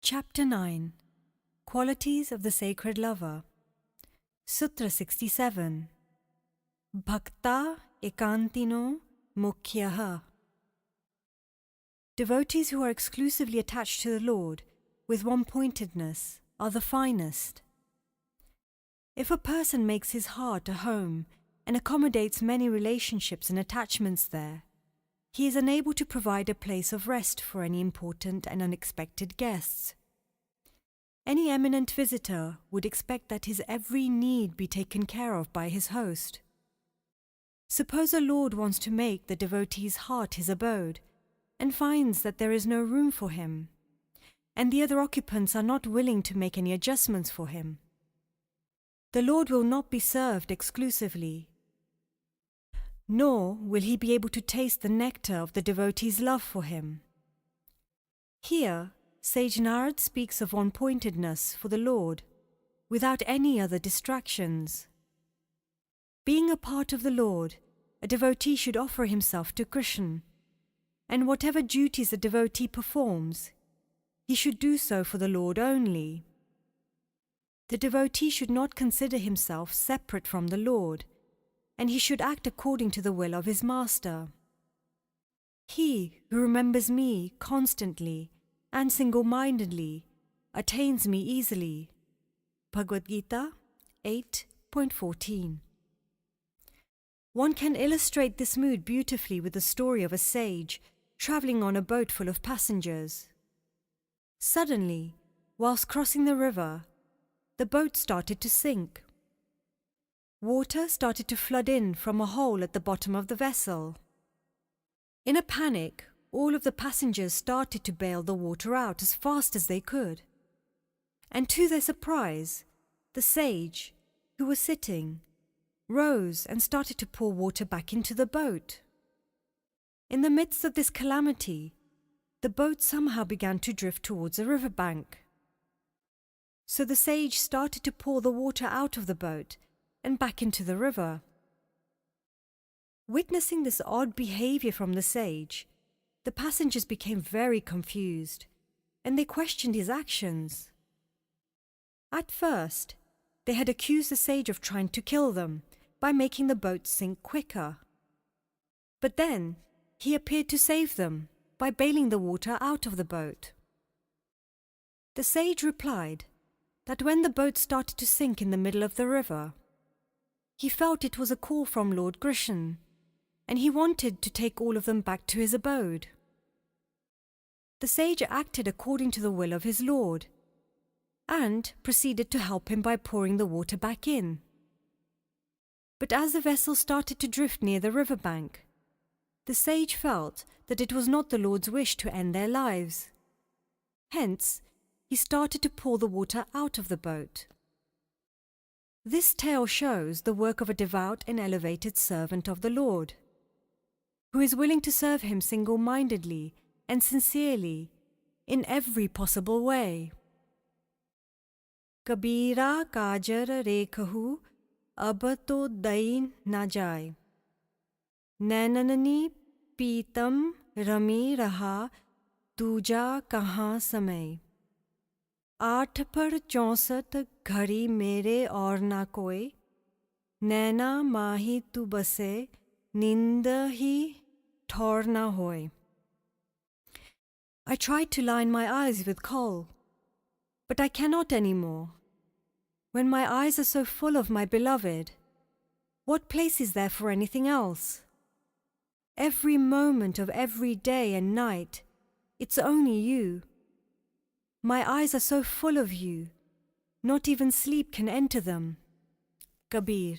Chapter 9 Qualities of the Sacred Lover. Sutra 67. Bhakta ekantino mukhyaha. Devotees who are exclusively attached to the Lord with one-pointedness are the finest. If a person makes his heart a home and accommodates many relationships and attachments there, he is unable to provide a place of rest for any important and unexpected guests. Any eminent visitor would expect that his every need be taken care of by his host. Suppose a lord wants to make the devotee's heart his abode, and finds that there is no room for him, and the other occupants are not willing to make any adjustments for him. The Lord will not be served exclusively, nor will he be able to taste the nectar of the devotee's love for him. Here, Sage Narad speaks of one-pointedness for the Lord, without any other distractions. Being a part of the Lord, a devotee should offer himself to Krishna, and whatever duties the devotee performs, he should do so for the Lord only. The devotee should not consider himself separate from the Lord, and he should act according to the will of his master. He who remembers me constantly and single-mindedly attains me easily. Bhagavad Gita 8.14. One can illustrate this mood beautifully with the story of a sage travelling on a boat full of passengers. Suddenly, whilst crossing the river, the boat started to sink. Water started to flood in from a hole at the bottom of the vessel. In a panic, all of the passengers started to bail the water out as fast as they could. And to their surprise, the sage, who was sitting, rose and started to pour water back into the boat. In the midst of this calamity, the boat somehow began to drift towards a riverbank. So the sage started to pour the water out of the boat and back into the river. Witnessing this odd behavior from the sage, the passengers became very confused, and they questioned his actions. At first, they had accused the sage of trying to kill them by making the boat sink quicker. But then, he appeared to save them by bailing the water out of the boat. The sage replied that when the boat started to sink in the middle of the river, he felt it was a call from Lord Krishna, and he wanted to take all of them back to his abode. The sage acted according to the will of his lord, and proceeded to help him by pouring the water back in. But as the vessel started to drift near the riverbank, the sage felt that it was not the Lord's wish to end their lives. Hence, he started to pour the water out of the boat. This tale shows the work of a devout and elevated servant of the Lord, who is willing to serve him single-mindedly and sincerely in every possible way. Kabira kajar rekhu ab to dain na jai. Nainanani Pitam rummy रहा दूजा कहाँ समय 8 पर 64 घड़ी मेरे और ना कोई नैना माही तू बसे नींद ही ठौर ना होए. I tried to line my eyes with kohl, but I cannot any more. When my eyes are so full of my beloved, what place is there for anything else? Every moment of every day and night, it's only you. My eyes are so full of you, not even sleep can enter them. Kabir.